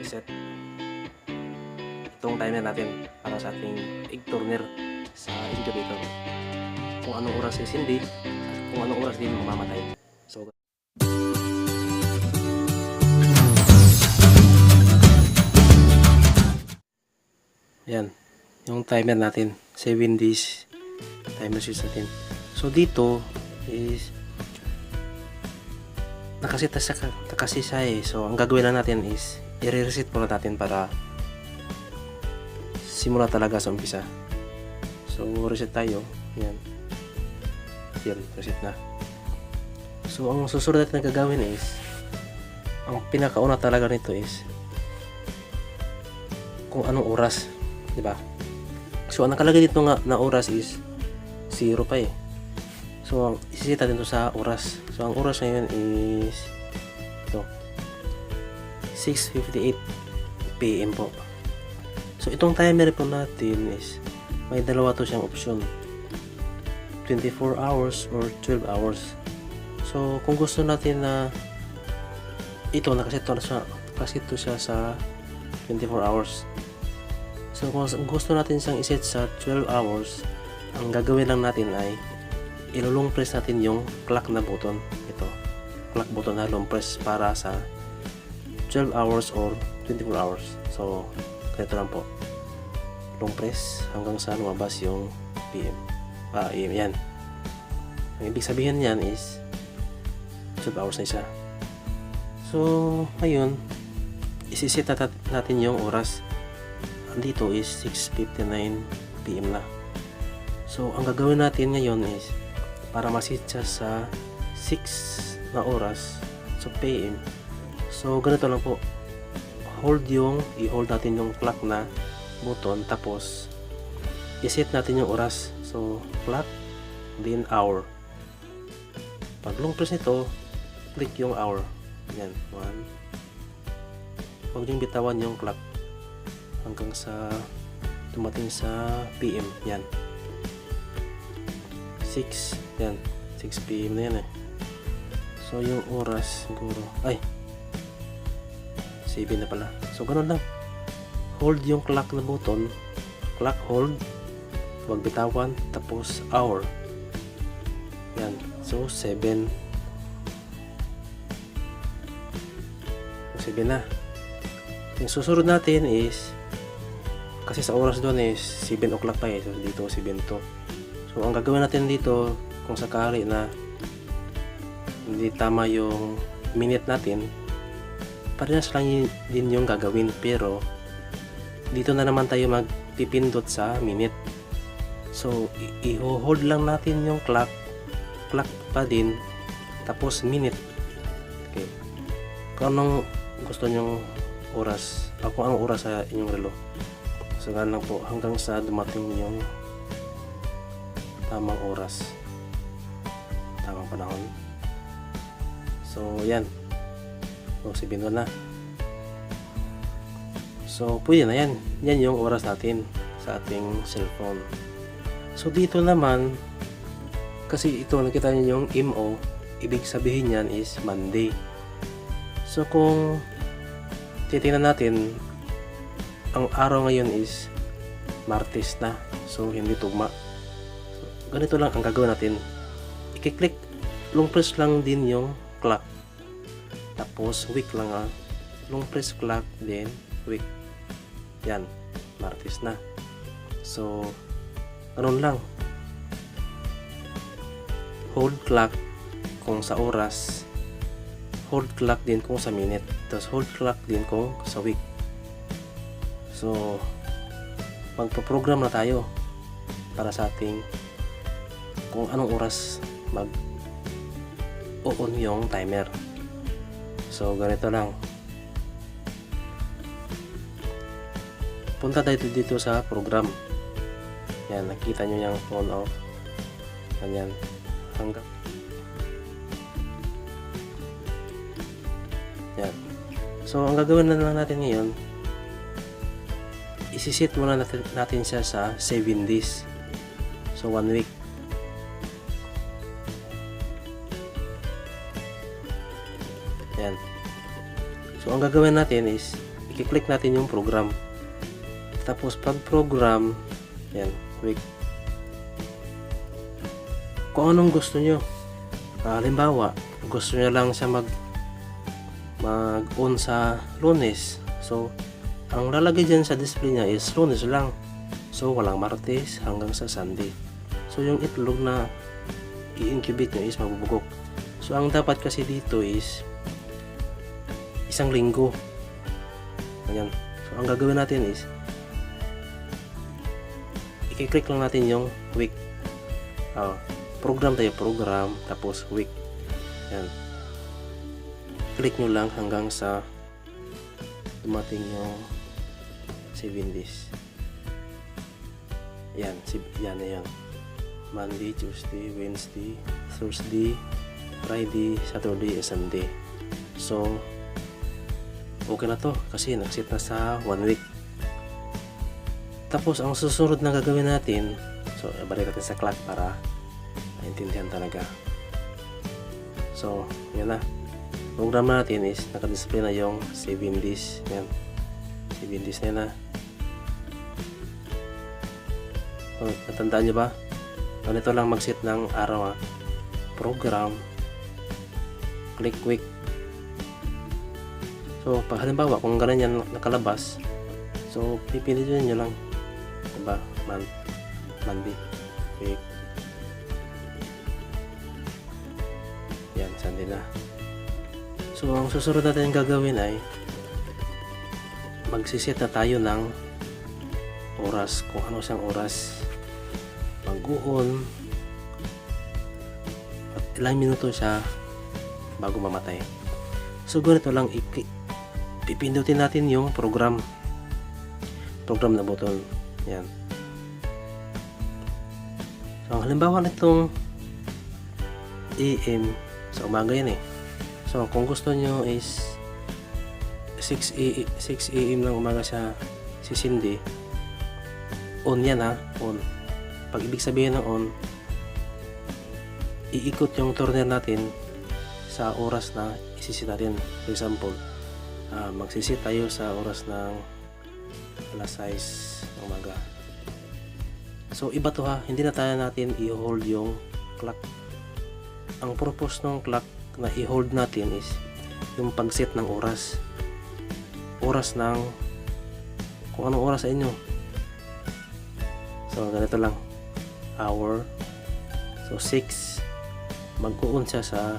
i-reset itong timer natin para sa ating egg turner sa incubator. Kung anong oras is hindi, kung anong oras din mamamatay. So, yan, yung timer natin, 7 days timer switch natin. So dito is nakasisa eh. So ang gagawin lang natin is i-reset muna natin para simula talaga sa umpisa. So reset tayo. Yan. Yan, reset na. So ang susunod natin na gagawin is, ang pinakauna talaga nito is kung anong oras, di ba? So ang nakalagay dito nga na oras is 0 pa eh. So ang isisita dito sa oras. So ang oras ngayon is ito, 6:58 PM po. So itong timer po natin is may dalawa to siyang option, 24 hours or 12 hours. So kung gusto natin na ito nakaset to siya sa 24 hours. So kung gusto natin siyang iset sa 12 hours, ang gagawin lang natin ay ilulong press natin yung clock na button. Ito, clock button na long press para sa 12 hours or 24 hours. So ganito lang po, long press hanggang sa lumabas yung PM. AM yan. Ang ibig sabihin yan is 12 hours na isa. So ngayon isiset natin yung oras. Andito is 6:59 PM na. So ang gagawin natin ngayon is para masit siya sa 6 na oras sa PM. So ganito lang po, i-hold natin yung clock na button, tapos iset natin yung oras. So clock then hour. Pag long press nito, click yung hour. Yan, 1. Huwag niyong bitawan yung clock hanggang sa dumating sa PM. Yan, 6. Yan, 6 PM na yan eh. So yung oras siguro ay 7 na pala. So ganun lang, hold yung clock na button, clock hold, huwag bitawan, tapos hour. Yan, so 7 na. Yung susunod natin is, kasi sa oras doon is 7 o'clock pa eh, so dito 7 to. So ang gagawin natin dito, kung sakali na hindi tama yung minute natin, parehas lang din yung gagawin, pero dito na naman tayo magpipindot sa minute. So i-hold lang natin yung clock pa din, tapos minute. Okay, kung anong gusto nyong oras, kung anong oras sa inyong relo. So ganun lang po hanggang sa dumating yung tamang oras, tamang panahon. So yan, so 7 na. So pwede na yan. Yan yung oras natin sa ating cellphone. So dito naman, kasi ito nakita niyo yung MO, ibig sabihin yan is Monday. So kung titingnan natin, ang araw ngayon is Martes na, so hindi tugma. So ganito lang ang gagawin natin, i-click, long press lang din yung clock, tapos week lang long press clock then week. Yan, Martes na. So ganun lang, hold clock kung sa oras, hold clock din kung sa minute, tapos hold clock din kung sa week. So magpo-program na tayo para sa ating kung anong oras mag-on yung timer. So ganito lang, punta tayo dito sa program. Yan, nakita nyo yung on off, ganyan hanggang yan. So ang gagawin na lang natin ngayon, isisit muna natin siya sa 7 days, so 1 week. Yan. So ang gagawin natin is i-click natin yung program. Tapos pag program, yan, quick. Kung anong gusto nyo. Halimbawa, gusto nyo lang siya mag-on sa Lunes. So, ang lalagay dyan sa display niya is Lunes lang. So, walang Martes hanggang sa Sunday. So, yung itlog na i-incubate nyo is mabubugok. So, ang dapat kasi dito is isang linggo. Ayan. So, ang gagawin natin is i-click lang natin yung week. Program tayo, program, tapos week. Ayan. Click nyo lang hanggang sa dumating yung 7 days. Yan na yan. Monday, Tuesday, Wednesday, Thursday, Friday, Saturday, Sunday. So, okay na to kasi nag-set na sa 1 week. Tapos, ang susunod na gagawin natin, so, balik natin sa clock para maintindihan talaga. So, yan na. Program natin is naka-display na yung 7 days. Yan. 7 days na yan na. So, natandaan nyo ba? Ganito lang mag-set ng araw. Program. Click week. So, pag halimbawa, kung ganun yan nakalabas, so, pipilitin nyo lang. Diba? Monday. Week. Yan, Sunday na. So, ang susunod natin gagawin ay magsiset na tayo ng oras, kung ano siyang oras mag-uon at ilang minuto siya bago mamatay. So, ganito lang pipindutin natin yung program na button. Yan. So, halimbawa nitong AM sa umaga yan eh. So, kung gusto nyo is 6 AM ng umaga siya sisindi, on yan ha, on. Pag ibig sabihin ng on, iikot yung turner natin sa oras na isisit natin. For example, magsisit tayo sa oras ng alas 6 ng umaga. So, iba to ha, hindi na tayo natin i-hold yung clock. Ang purpose ng clock na i-hold natin is yung pag-set ng oras. Oras ng kung anong oras sa inyo. So, ganito lang. Hour. So, 6. Mag-on siya sa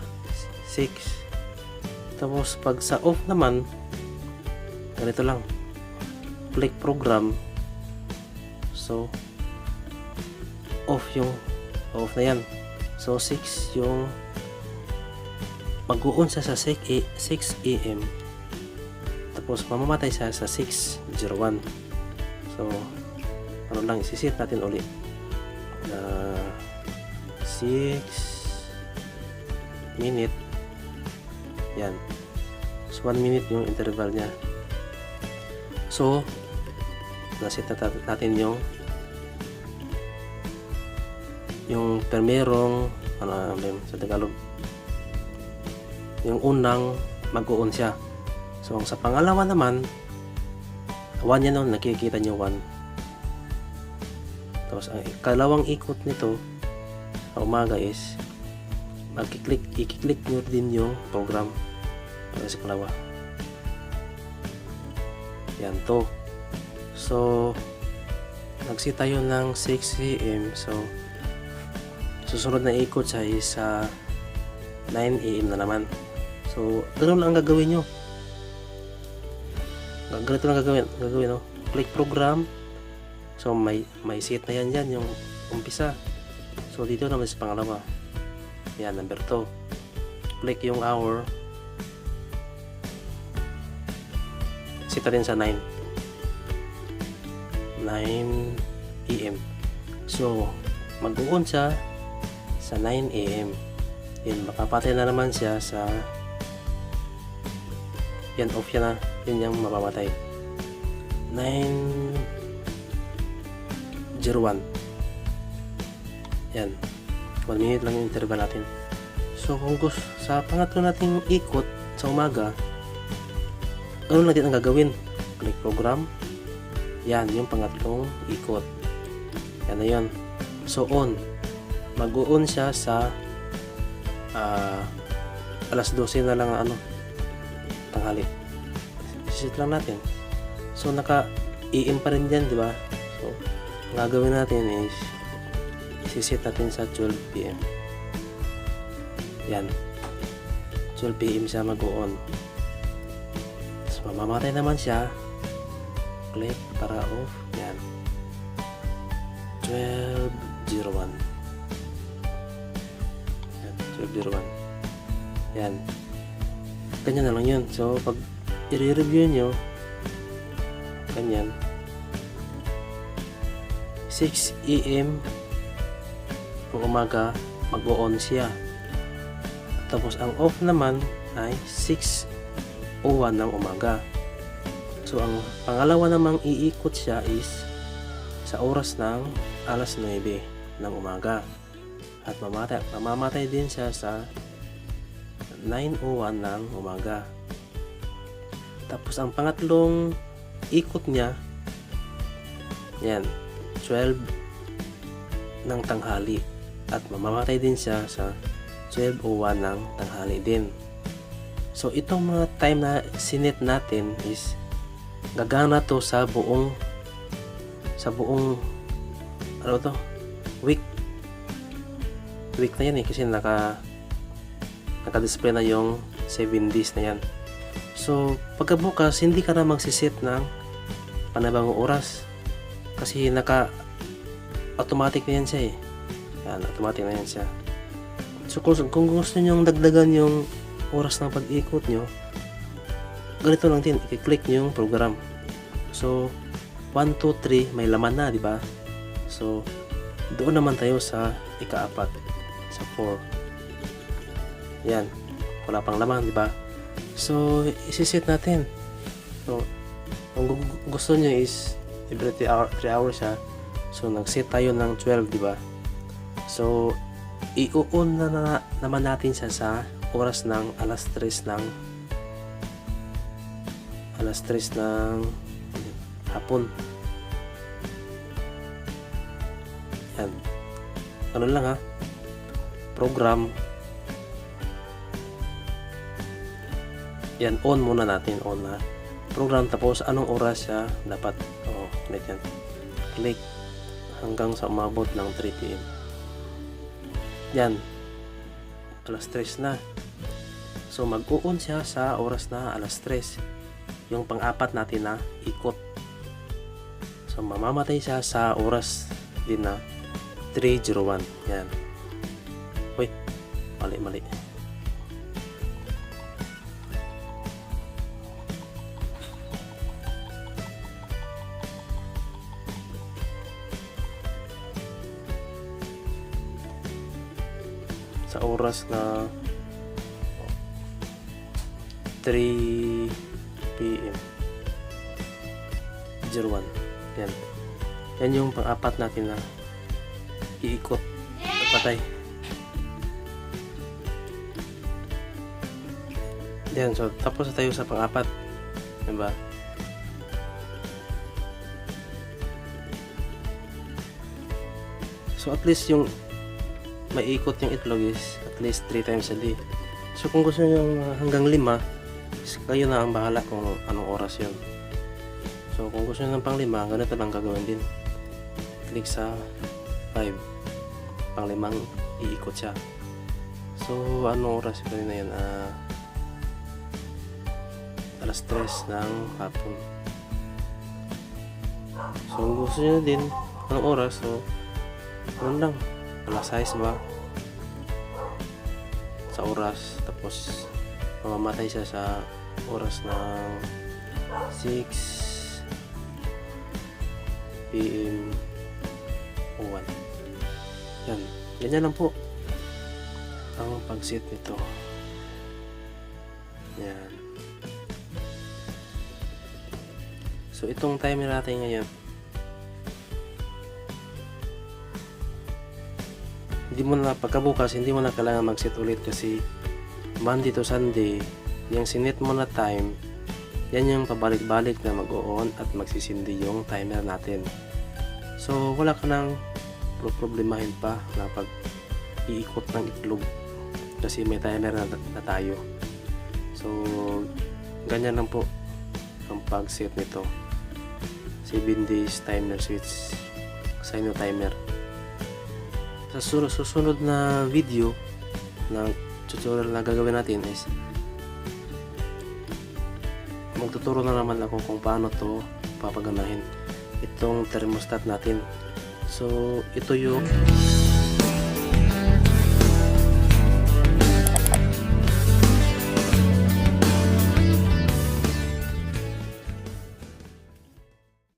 6. Tapos, pag sa off naman, ganito lang. Click program. So, off na yan. So, 6 yung mag-on siya sa 6 AM. Tapos, mamamatay siya sa 6:01. So, ano lang, isisit natin ulit na 6 minute. Yan. So, 1 minute yung interval niya. So, nasit natin yung primerong sa Tagalog, yung unang mag-on siya. So, sa pangalawa naman, 1 yan nun, nakikita nyo 1. Tapos, ang kalawang ikot nito sa umaga is i-click nyo din yung program para sa kalawa. Yan to. So, nagsit tayo ng 6 AM. So, susunod na ikot siya is sa 9 AM na naman. So, ganoon lang ang gagawin nyo. Ganito lang gagawin no? Click program. So, may set na yan dyan, yung umpisa. So, dito naman sa pangalawa. Yan, number 2. Click yung hour. Set na rin sa 9 AM. So, mag-on siya sa 9 AM. Yan, makapatay na naman siya sa yan, off yan na. Yan yung mapamatay. 9:01. Yan. 1 minute lang yung interval natin. So, kung gusto, sa pangatlo nating ikot sa umaga, ano lang din ang gagawin? click program. Yan, yung pangatlong ikot. Yan na yun. So on. Mag-on siya sa alas 12 na lang tanghali. Sisit lang natin. So naka-AM pa rin dyan, di ba? So ang gagawin natin is isisit natin sa 12 PM. Yan. 12 PM siya mag-on. So mamamatay naman siya. Click para off. Yan. 12:01. Yan. 12:01. Yan. Ganyan na lang yun. So pag i-review nyo, ganyan, 6 AM ng umaga mag-on siya. Tapos ang off naman ay 6:01 ng umaga. So ang pangalawa namang iikot siya is sa oras ng alas 9 ng umaga. At mamamatay din siya sa 9:01 ng umaga. Tapos ang pangatlong ikot niya, yan, 12 ng tanghali. At mamamatay din siya sa 12:01 ng tanghali din. So itong mga time na sinet natin is gagana to sa buong week na yan kasi naka-display na yung 7 days na yan. So pagkabukas hindi ka na magsiset ng panibagong oras kasi automatic na yan siya yan, automatic na yan siya. So kung gusto nyong dagdagan yung oras ng pag-ikot nyo, ganito lang din, i-click nyo yung program. So 1, 2, 3 may laman na, di ba? So doon naman tayo sa ika-4, sa 4. Yan, wala pang laman, di ba? So isi-set natin. So kung gusto nyo is every 3 hours siya. So nag-set tayo ng 12, di ba? So i-on na naman natin siya sa oras ng alas 3 ng hapon. Yan. Ano lang program. Yan, on muna natin, on program. Tapos anong oras siya dapat, yan. Click hanggang sa umabot ng 3 PM. Yan. Alas 3 na. So mag-on siya sa oras na alas 3. Yung pang-apat natin na ikot. So mamamatay siya sa oras din na 3:01. Yan. Uy, mali. Sa oras na 3 PM 01. Yan. Yan yung pang-apat natin na iikot at patay. Yan. So tapos na tayo sa pang-apat. Diba? So at least yung maiikot yung itlog is at least 3 times a day. So kung gusto nyo hanggang 5, kayo na ang bahala kung anong oras yun. So kung gusto nyo ng pang 5, ganito lang gagawin din. Click sa 5, pang 5 iikot siya. So anong oras yun na yan? Alas 3 ng hapon. So kung gusto nyo din anong oras, so ganun lang, alas 6 ba sa oras. Tapos mamamatay siya sa oras ng 6 PM 1. Yan, ganyan lang po ang pag-set nito. Yan. So itong timer natin ngayon, hindi mo na pagkabukas, hindi mo na kailangan mag-set ulit kasi Monday to Sunday, yung sinet mo na time yan yung pabalik-balik na mag-on at magsisindi yung timer natin. So wala ka nang problemahin pa na pag iikot ng itlog kasi may timer na tayo. So ganyan lang po ang pag-set nito. 7 days timer switch sa inyo timer. Sa susunod na video na tutorial na gagawin natin is magtuturo na naman ako kung paano to papaganahin itong thermostat natin. So ito yung